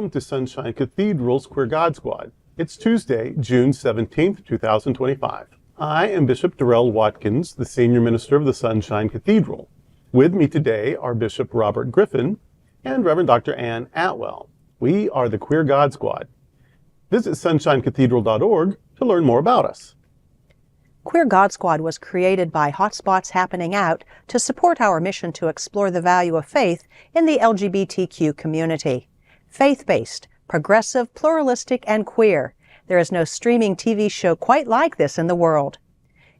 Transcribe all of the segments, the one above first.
welcome to Sunshine Cathedral's Queer God Squad. It's Tuesday, June 17th, 2025. I am Bishop Darrell Watkins, the Senior Minister of the Sunshine Cathedral. With me today are Bishop Robert Griffin and Reverend Dr. Ann Atwell. We are the Queer God Squad. Visit sunshinecathedral.org to learn more about us. Queer God Squad was created by Hotspots Happening Out to support our mission to explore the value of faith in the LGBTQ community. Faith-based, progressive, pluralistic, and queer. There is no streaming TV show quite like this in the world.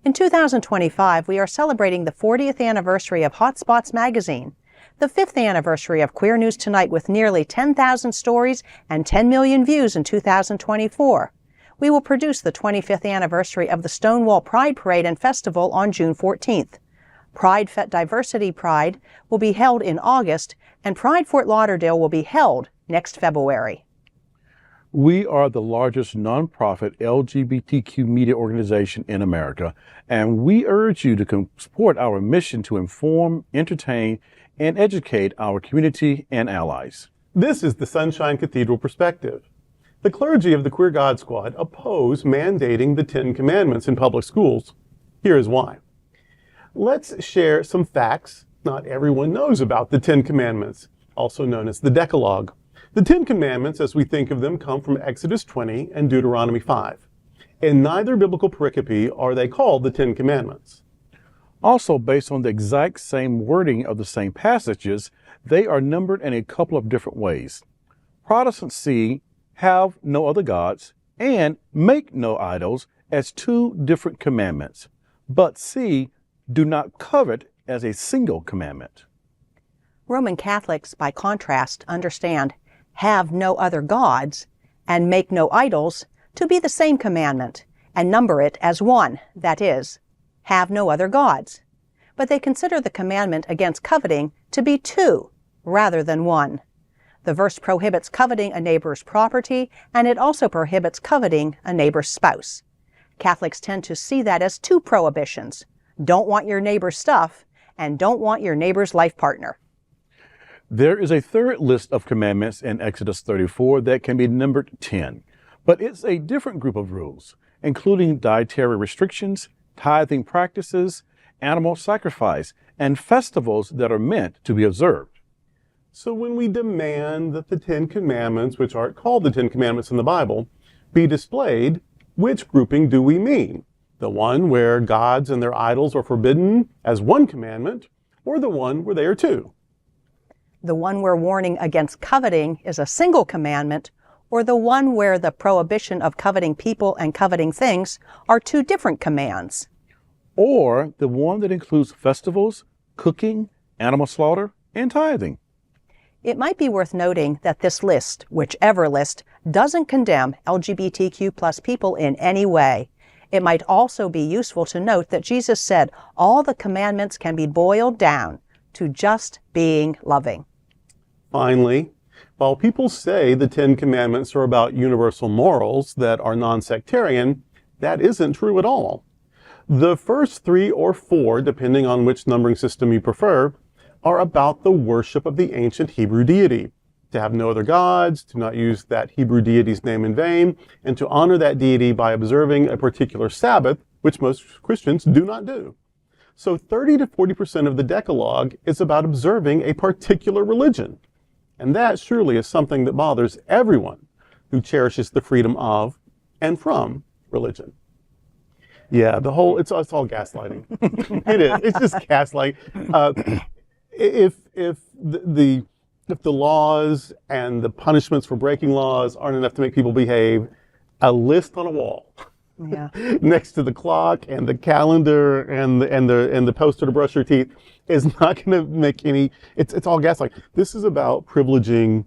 In 2025, we are celebrating the 40th anniversary of Hotspots magazine, the 5th anniversary of Queer News Tonight with nearly 10,000 stories and 10 million views in 2024. We will produce the 25th anniversary of the Stonewall Pride Parade and Festival on June 14th. Pride Diversity Pride will be held in August, and Pride Fort Lauderdale will be held next February. We are the largest nonprofit LGBTQ media organization in America, and we urge you to support our mission to inform, entertain, and educate our community and allies. This is the Sunshine Cathedral Perspective. The clergy of the Queer God Squad oppose mandating the 10 Commandments in public schools. Here is why. Let's share some facts. Not everyone knows about the 10 Commandments, also known as the Decalogue. The 10 Commandments, as we think of them, come from Exodus 20 and Deuteronomy 5. In neither biblical pericope are they called the 10 Commandments. Also, based on the exact same wording of the same passages, they are numbered in a couple of different ways. Protestants see "have no other gods" and "make no idols" as two different commandments, but see "do not covet" as a single commandment. Roman Catholics, by contrast, understand "have no other gods" and "make no idols" to be the same commandment and number it as one, that is, "have no other gods." But they consider the commandment against coveting to be two rather than one. The verse prohibits coveting a neighbor's property, and it also prohibits coveting a neighbor's spouse. Catholics tend to see that as two prohibitions: don't want your neighbor's stuff, and don't want your neighbor's life partner. There is a third list of commandments in Exodus 34 that can be numbered 10, but it's a different group of rules, including dietary restrictions, tithing practices, animal sacrifice, and festivals that are meant to be observed. So when we demand that the 10 Commandments, which aren't called the 10 Commandments in the Bible, be displayed, which grouping do we mean? The one where gods and their idols are forbidden as one commandment, or the one where they are two? The one where warning against coveting is a single commandment, or the one where the prohibition of coveting people and coveting things are two different commands? Or the one that includes festivals, cooking, animal slaughter, and tithing. It might be worth noting that this list, whichever list, doesn't condemn LGBTQ+ people in any way. It might also be useful to note that Jesus said all the commandments can be boiled down to just being loving. Finally, while people say the 10 Commandments are about universal morals that are non-sectarian, that isn't true at all. The first 3 or 4, depending on which numbering system you prefer, are about the worship of the ancient Hebrew deity. To have no other gods, to not use that Hebrew deity's name in vain, and to honor that deity by observing a particular Sabbath, which most Christians do not do. So 30 to 40% of the Decalogue is about observing a particular religion. And that surely is something that bothers everyone who cherishes the freedom of and from religion. Yeah, it's all gaslighting. It is. It's just gaslighting. If the laws and the punishments for breaking laws aren't enough to make people behave, a list on a wall, yeah, next to the clock and the calendar and the poster to brush your teeth is not going to make any. It's all gaslighting. This is about privileging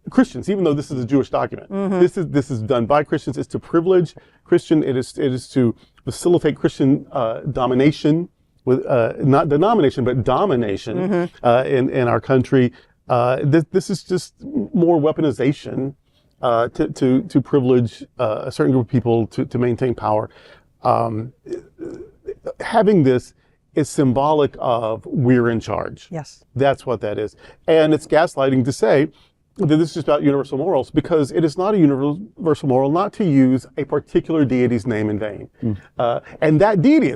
Christians, even though this is a Jewish document. Mm-hmm. This is done by Christians. It's to privilege Christian. It is to facilitate Christian domination. With not denomination, but domination in our country. This is just more weaponization to privilege a certain group of people to maintain power. Having this is symbolic of we're in charge. Yes. That's what that is. And it's gaslighting to say that this is just about universal morals, because it is not a universal moral not to use a particular deity's name in vain. And that deity,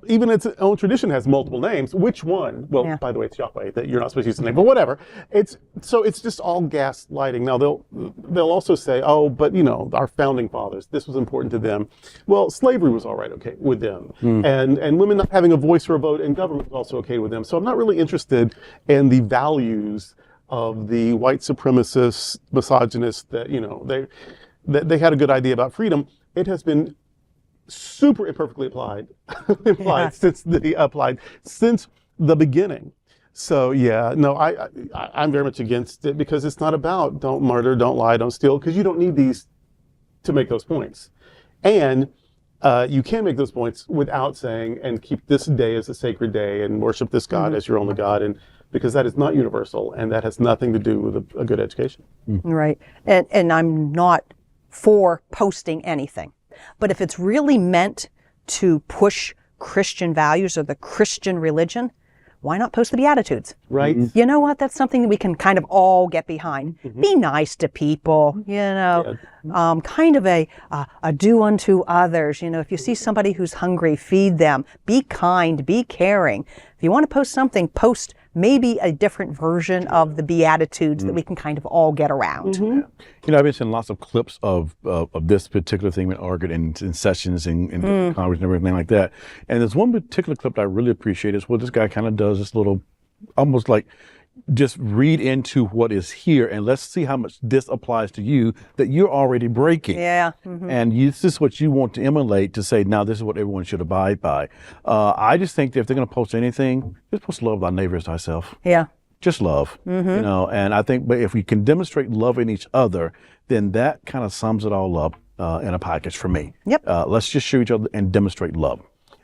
even its own tradition has multiple names. Which one? Well, by the way, it's Yahweh, that you're not supposed to use the name, but whatever. It's just all gaslighting. Now, they'll also say, oh, but our founding fathers, this was important to them. Well, slavery was all right, okay, with them. And women not having a voice or a vote in government was also okay with them. So I'm not really interested in the values of the white supremacists, misogynists that, they had a good idea about freedom. It has been super imperfectly applied since the beginning. So I'm very much against it, because it's not about don't murder, don't lie, don't steal, because you don't need these to make those points. And you can make those points without saying, and keep this day as a sacred day and worship this God as your only God, and because that is not universal, and that has nothing to do with a good education. Right. And I'm not for posting anything. But if it's really meant to push Christian values or the Christian religion, why not post the Beatitudes? Right. You know what? That's something that we can kind of all get behind. Be nice to people, kind of a do unto others. If you see somebody who's hungry, feed them. Be kind, be caring. If you want to post something, post maybe a different version of the Beatitudes that we can kind of all get around. I've been seeing lots of clips of this particular thing being argued in sessions in Congress and everything like that. And there's one particular clip that I really appreciate is where this guy kind of does this little, almost like, just read into what is here, and let's see how much this applies to you that you're already breaking. Yeah. And this is what you want to emulate to say, now this is what everyone should abide by. I just think that if they're going to post anything, just post love thy neighbor as thyself. Yeah. Just love, and I think, but if we can demonstrate love in each other, then that kind of sums it all up in a package for me. Yep. Let's just show each other and demonstrate love.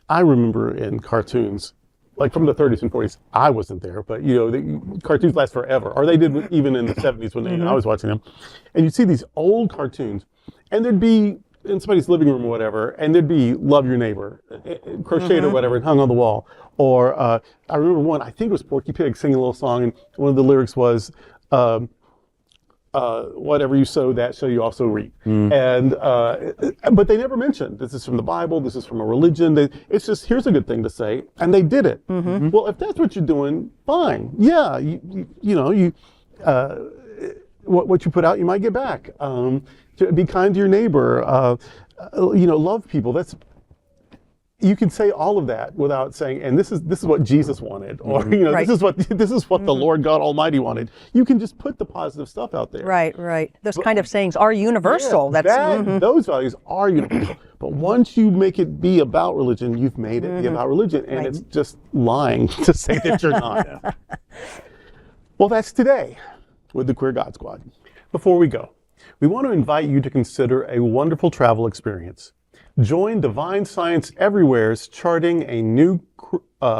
I remember in cartoons, like from the 30s and 40s, I wasn't there, but the cartoons last forever, or they did even in the 70s when I was watching them. And you'd see these old cartoons, and there'd be in somebody's living room or whatever, and there'd be "Love Your Neighbor," crocheted or whatever, and hung on the wall. Or I remember one, I think it was Porky Pig singing a little song, and one of the lyrics was, whatever you sow, that shall you also reap. And but they never mentioned this is from the Bible, this is from a religion. It's just, here's a good thing to say, and they did it. Well, if that's what you're doing, fine. Yeah, what you put out, you might get back. To be kind to your neighbor. Love people. You can say all of that without saying, and this is what Jesus wanted, or Right. this is what the Lord God Almighty wanted. You can just put the positive stuff out there. Right. Those kind of sayings are universal. Yeah, those values are universal. But once you make it be about religion, you've made it be about religion, and it's just lying to say that you're not. Well, that's today with the Queer God Squad. Before we go, we want to invite you to consider a wonderful travel experience. Join Divine Science Everywhere's charting a new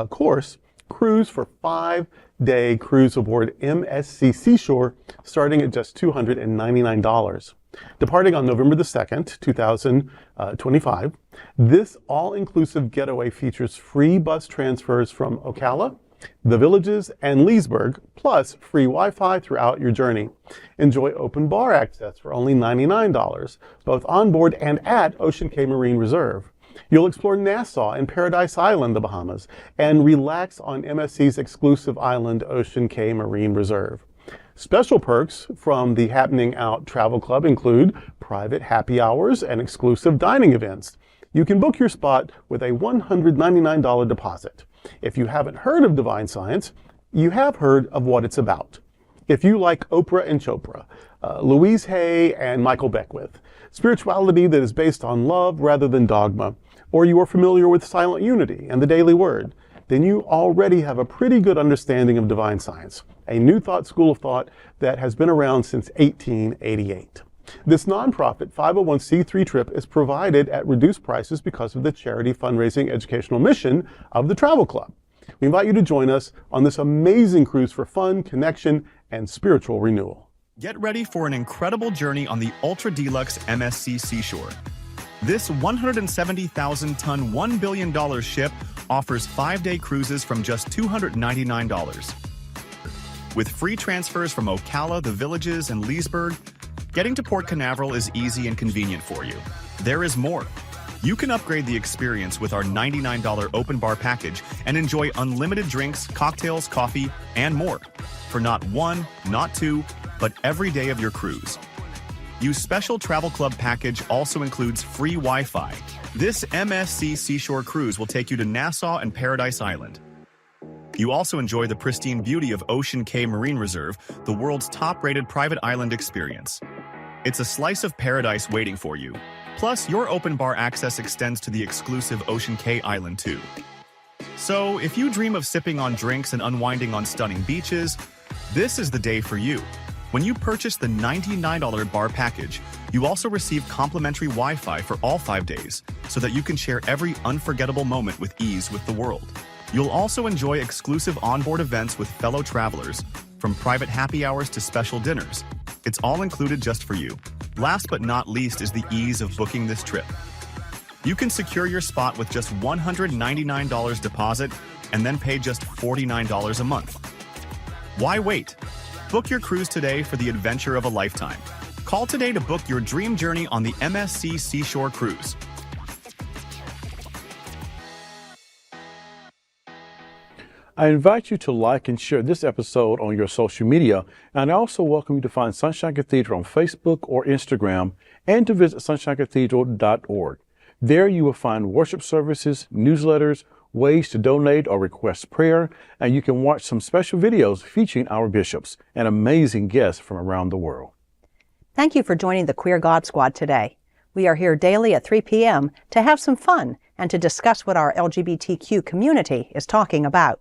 course, Cruise for 5-day cruise aboard MSC Seashore, starting at just $299. Departing on November the 2nd, 2025, this all-inclusive getaway features free bus transfers from Ocala, the Villages, and Leesburg, plus free Wi-Fi throughout your journey. Enjoy open bar access for only $99, both on board and at Ocean Cay Marine Reserve. You'll explore Nassau and Paradise Island, the Bahamas, and relax on MSC's exclusive island, Ocean Cay Marine Reserve. Special perks from the Happening Out Travel Club include private happy hours and exclusive dining events. You can book your spot with a $199 deposit. If you haven't heard of Divine Science, you have heard of what it's about. If you like Oprah and Chopra, Louise Hay and Michael Beckwith, spirituality that is based on love rather than dogma, or you are familiar with Silent Unity and the Daily Word, then you already have a pretty good understanding of Divine Science, a New Thought school of thought that has been around since 1888. This nonprofit 501c3 trip is provided at reduced prices because of the charity fundraising educational mission of the Travel Club. We invite you to join us on this amazing cruise for fun, connection, and spiritual renewal. Get ready for an incredible journey on the Ultra Deluxe MSC Seashore. This 170,000-ton, $1 billion ship offers 5-day cruises from just $299. With free transfers from Ocala, the Villages, and Leesburg, getting to Port Canaveral is easy and convenient for you. There is more. You can upgrade the experience with our $99 open bar package and enjoy unlimited drinks, cocktails, coffee, and more for not one, not two, but every day of your cruise. Your special travel club package also includes free Wi-Fi. This MSC Seashore cruise will take you to Nassau and Paradise Island. You also enjoy the pristine beauty of Ocean Cay Marine Reserve, the world's top-rated private island experience. It's a slice of paradise waiting for you. Plus, your open bar access extends to the exclusive Ocean Cay Island too. So, if you dream of sipping on drinks and unwinding on stunning beaches, this is the day for you. When you purchase the $99 bar package, you also receive complimentary Wi-Fi for all 5 days, so that you can share every unforgettable moment with ease with the world. You'll also enjoy exclusive onboard events with fellow travelers, from private happy hours to special dinners. It's all included just for you. Last but not least is the ease of booking this trip. You can secure your spot with just $199 deposit and then pay just $49 a month. Why wait? Book your cruise today for the adventure of a lifetime. Call today to book your dream journey on the MSC Seashore Cruise. I invite you to like and share this episode on your social media, and I also welcome you to find Sunshine Cathedral on Facebook or Instagram and to visit sunshinecathedral.org. There you will find worship services, newsletters, ways to donate or request prayer, and you can watch some special videos featuring our bishops and amazing guests from around the world. Thank you for joining the Queer God Squad today. We are here daily at 3 p.m. to have some fun and to discuss what our LGBTQ community is talking about.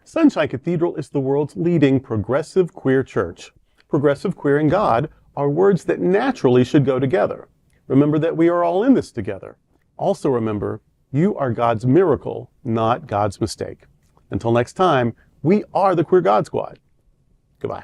Sunshine Cathedral is the world's leading progressive queer church. Progressive, queer, and God are words that naturally should go together. Remember that we are all in this together. Also remember, you are God's miracle, not God's mistake. Until next time, we are the Queer God Squad. Goodbye.